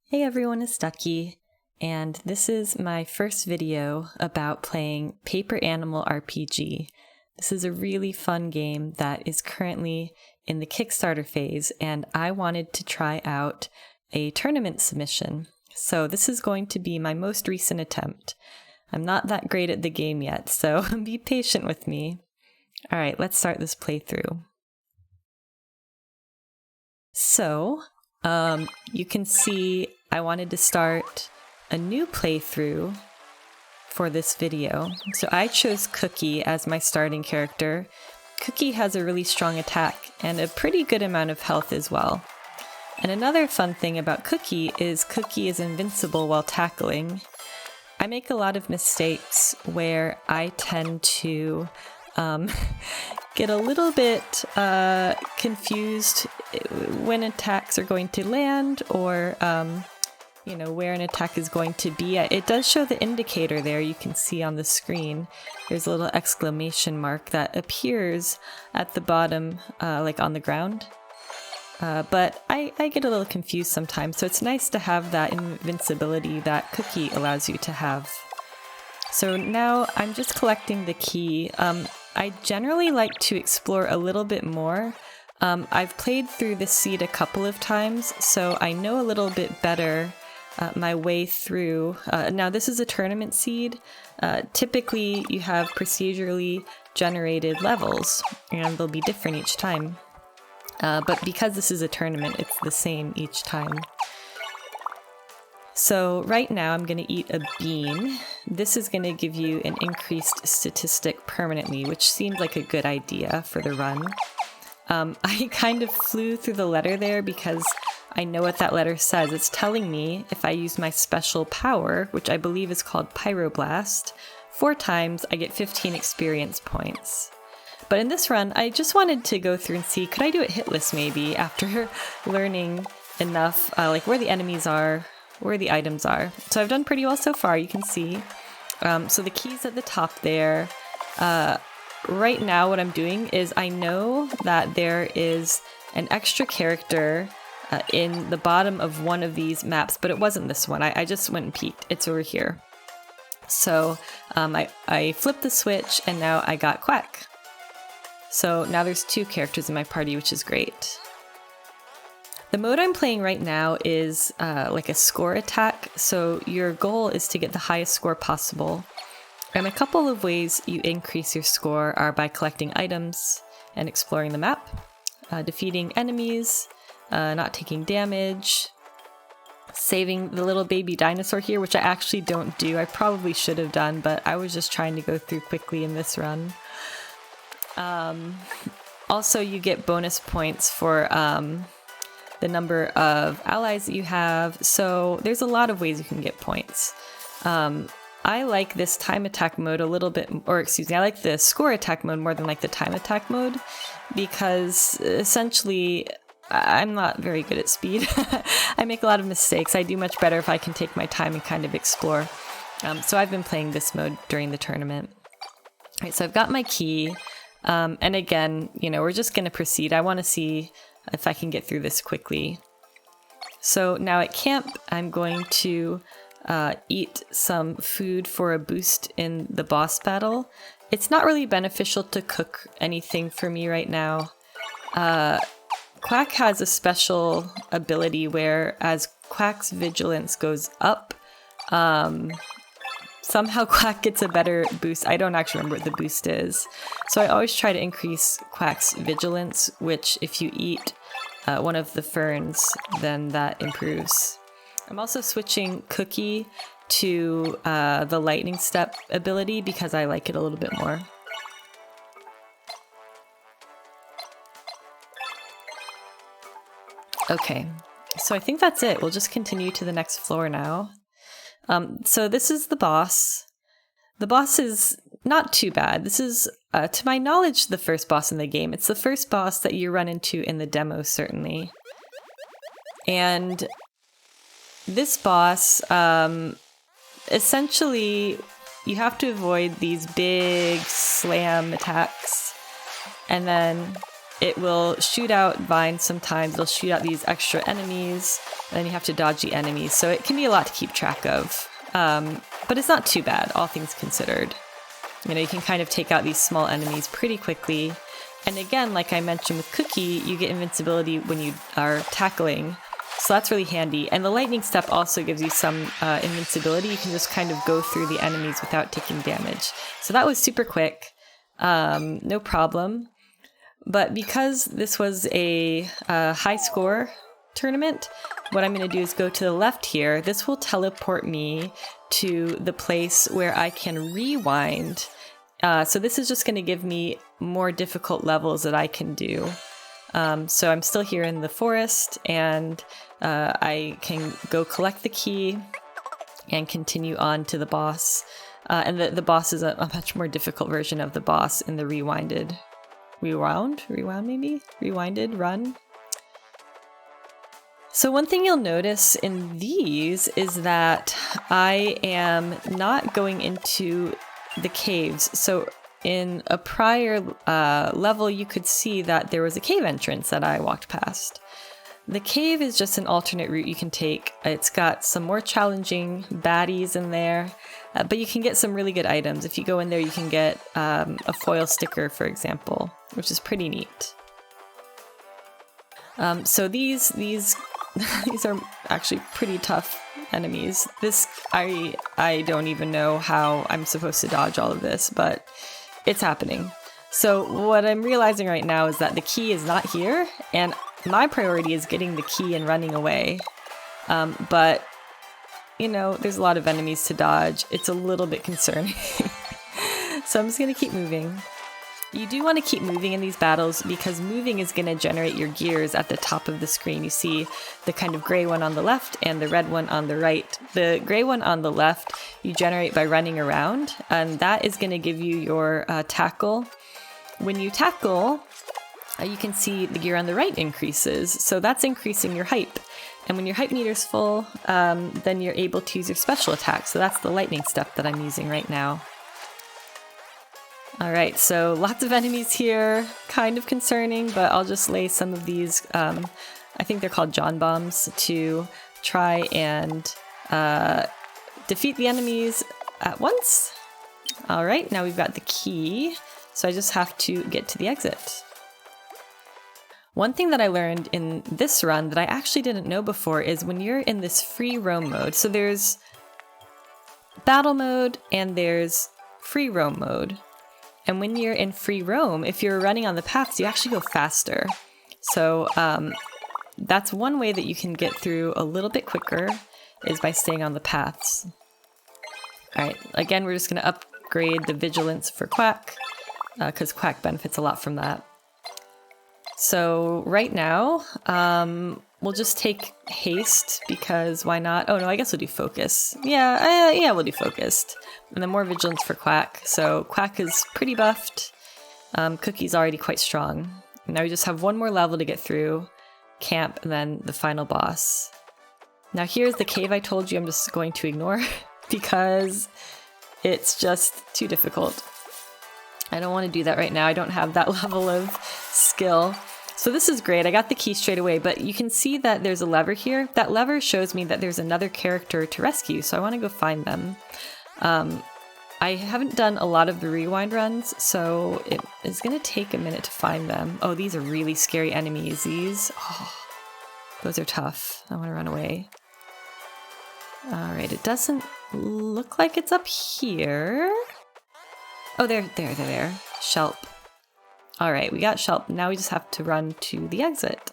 Hey everyone, it's Ducky, and this is my first video about playing Paper Animal RPG. This is a really fun game that is currently in the Kickstarter phase, and I wanted to try out a tournament submission. So this is going to be my most recent attempt. I'm not that great at the game yet, so be patient with me. Alright, let's start this playthrough. So, you can see I wanted to start a new playthrough for this video. So I chose Cookie as my starting character. Cookie has a really strong attack and a pretty good amount of health as well. And another fun thing about Cookie is invincible while tackling. I make a lot of mistakes where I tend to get a little bit confused when attacks are going to land or, where an attack is going to be. It does show the indicator there, you can see on the screen. There's a little exclamation mark that appears at the bottom, like on the ground. But I get a little confused sometimes, so it's nice to have that invincibility that Cookie allows you to have. So now I'm just collecting the key. I generally like to explore a little bit more. I've played through the seed a couple of times, so I know a little bit better my way through. Now this is a tournament seed. Typically you have procedurally generated levels, and they'll be different each time. But because this is a tournament, it's the same each time. So right now I'm going to eat a bean. This is going to give you an increased statistic permanently, which seemed like a good idea for the run. I kind of flew through the letter there because I know what that letter says. It's telling me if I use my special power, which I believe is called Pyroblast, 4 times I get 15 experience points. But in this run, I just wanted to go through and see, could I do it hitless maybe after learning enough, like where the enemies are, where the items are. So I've done pretty well so far, you can see. So the key's at the top there. Right now what I'm doing is I know that there is an extra character in the bottom of one of these maps, but it wasn't this one. I just went and peeked. It's over here. So I flipped the switch and now I got Quack. So now there's 2 characters in my party, which is great. The mode I'm playing right now is like a score attack, so your goal is to get the highest score possible. And a couple of ways you increase your score are by collecting items and exploring the map, defeating enemies, not taking damage, saving the little baby dinosaur here, which I actually don't do. I probably should have done, but I was just trying to go through quickly in this run. Also, you get bonus points for the number of allies that you have, so there's a lot of ways you can get points. I like this time attack mode a little bit, or excuse me, I like the score attack mode more than like the time attack mode, because essentially I'm not very good at speed. I make a lot of mistakes. I do much better if I can take my time and kind of explore. So I've been playing this mode during the tournament. All right, so I've got my key, and again, we're just going to proceed. I want to see if I can get through this quickly. So now at camp, I'm going to eat some food for a boost in the boss battle. It's not really beneficial to cook anything for me right now. Quack has a special ability where as Quack's vigilance goes up, somehow Quack gets a better boost. I don't actually remember what the boost is. So I always try to increase Quack's vigilance, which if you eat one of the ferns, then that improves. I'm also switching Cookie to the lightning step ability because I like it a little bit more. Okay, so I think that's it. We'll just continue to the next floor now. So this is the boss. The boss is not too bad. This is, to my knowledge, the first boss in the game. It's the first boss that you run into in the demo, certainly. And this boss, essentially, you have to avoid these big slam attacks. And then it will shoot out vines sometimes. It'll shoot out these extra enemies, and then you have to dodge the enemies. So it can be a lot to keep track of. But it's not too bad, all things considered. You know, you can kind of take out these small enemies pretty quickly. And again, like I mentioned with Cookie, you get invincibility when you are tackling. So that's really handy. And the lightning step also gives you some invincibility. You can just kind of go through the enemies without taking damage. So that was super quick. No problem. But because this was a high score tournament, what I'm going to do is go to the left here. This will teleport me to the place where I can rewind. So this is just going to give me more difficult levels that I can do. So I'm still here in the forest, and I can go collect the key and continue on to the boss. And the boss is a much more difficult version of the boss in the rewinded run. So one thing you'll notice in these is that I am not going into the caves. So in a prior level, you could see that there was a cave entrance that I walked past. The cave is just an alternate route you can take. It's got some more challenging baddies in there, but you can get some really good items. If you go in there, you can get a foil sticker, for example, which is pretty neat. So these are actually pretty tough enemies. This, I don't even know how I'm supposed to dodge all of this, but it's happening. So what I'm realizing right now is that the key is not here, and my priority is getting the key and running away. But, you know, there's a lot of enemies to dodge. It's a little bit concerning. So I'm just going to keep moving. You do want to keep moving in these battles because moving is going to generate your gears at the top of the screen. You see the kind of gray one on the left and the red one on the right. The gray one on the left you generate by running around, and that is going to give you your tackle. When you tackle, you can see the gear on the right increases, so that's increasing your hype. And when your hype meter's full, then you're able to use your special attack. So that's the lightning step that I'm using right now. Alright, so lots of enemies here, kind of concerning, but I'll just lay some of these, I think they're called John Bombs, to try and defeat the enemies at once. Alright, now we've got the key, so I just have to get to the exit. One thing that I learned in this run that I actually didn't know before is when you're in this free roam mode, so there's battle mode and there's free roam mode. And when you're in free roam, if you're running on the paths, you actually go faster. So that's one way that you can get through a little bit quicker, is by staying on the paths. Alright, again, we're just going to upgrade the vigilance for Quack, because Quack benefits a lot from that. So right now, we'll just take haste, because why not? Oh no, I guess we'll do focus. Yeah, we'll do focused. And then more vigilance for Quack. So Quack is pretty buffed. Cookie's already quite strong. Now we just have one more level to get through, camp, and then the final boss. Now here's the cave I told you I'm just going to ignore because it's just too difficult. I don't want to do that right now. I don't have that level of skill. So this is great. I got the key straight away, but you can see that there's a lever here. That lever shows me that there's another character to rescue, so I want to go find them. I haven't done a lot of the rewind runs, so it is going to take a minute to find them. Oh, these are really scary enemies. These, those are tough. I want to run away. Alright, it doesn't look like it's up here. Oh, there. Shelp. Alright, we got Shelp. Now we just have to run to the exit.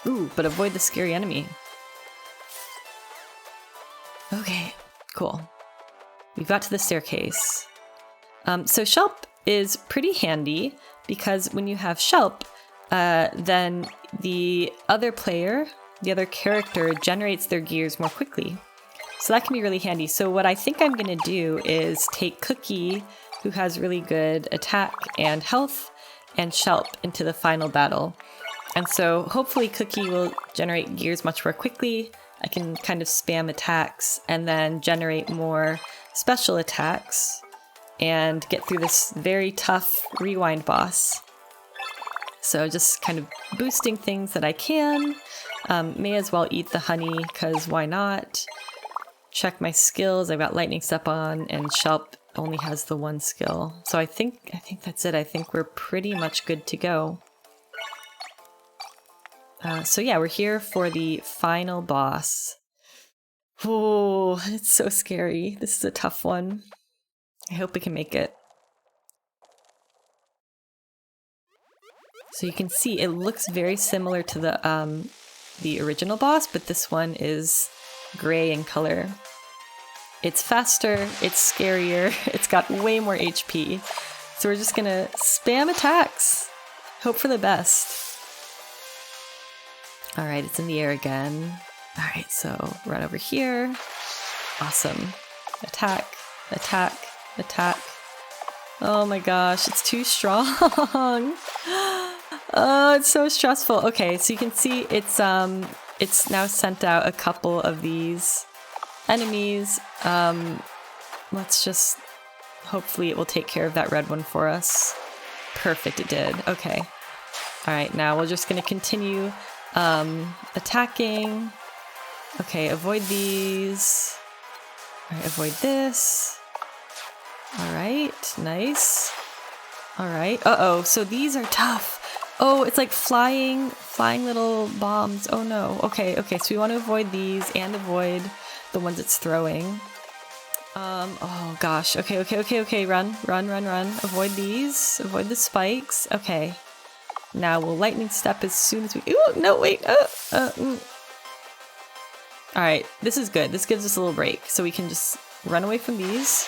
Ooh, but avoid the scary enemy. Okay, cool. We got to the staircase. So Shelp is pretty handy because when you have Shelp, then the other player, the other character, generates their gears more quickly. So that can be really handy. So what I think I'm going to do is take Cookie, who has really good attack and health, and Shelp into the final battle. And so hopefully Cookie will generate gears much more quickly. I can kind of spam attacks and then generate more special attacks and get through this very tough rewind boss. So just kind of boosting things that I can. May as well eat the honey, because why not? Check my skills. I've got lightning step on, and Shelp only has the one skill. So I think that's it. I think we're pretty much good to go. So yeah, we're here for the final boss. Oh, it's so scary. This is a tough one. I hope we can make it. So you can see it looks very similar to the original boss, but this one is gray in color. It's faster, it's scarier, it's got way more HP. So we're just gonna spam attacks. Hope for the best. Alright, it's in the air again. Alright, so run over here. Awesome. Attack, attack, attack. Oh my gosh, it's too strong. Oh, it's so stressful. Okay, so you can see it's now sent out a couple of these enemies. Let's just hopefully it will take care of that red one for us. Perfect, it did. Okay. Alright, now we're just gonna continue attacking. Okay, avoid these. Alright, avoid this. Alright, nice. Alright, uh-oh, so these are tough. Oh, it's like flying little bombs. Oh no. Okay, so we want to avoid these and avoid the ones it's throwing. Oh gosh. Okay, run. Avoid these. Avoid the spikes. Okay. Now we'll lightning step as soon as we... Ooh, no, wait. Alright, this is good. This gives us a little break. So we can just run away from these.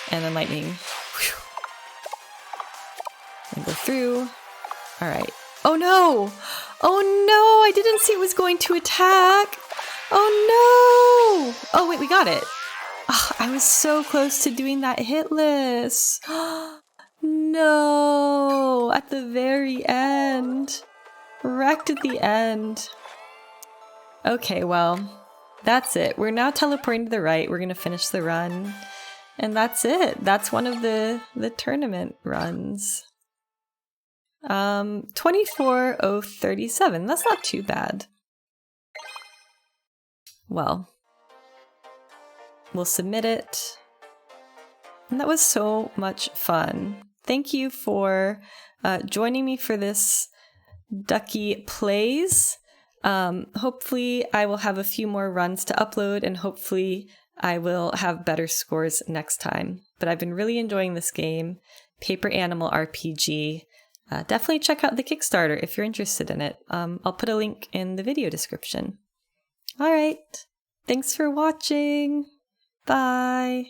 And then lightning. Whew. And go through. Alright. Oh no! Oh no! I didn't see it was going to attack! Oh no! Oh wait, we got it! Oh, I was so close to doing that hitless! No! At the very end! Wrecked at the end. Okay, well, that's it. We're now teleporting to the right. We're gonna finish the run. And that's it. That's one of the tournament runs. 24,037. That's not too bad. Well, we'll submit it. And that was so much fun. Thank you for joining me for this Ducky Plays. Hopefully I will have a few more runs to upload, and hopefully I will have better scores next time. But I've been really enjoying this game, Paper Animal RPG. Definitely check out the Kickstarter if you're interested in it. I'll put a link in the video description. Alright, thanks for watching. Bye.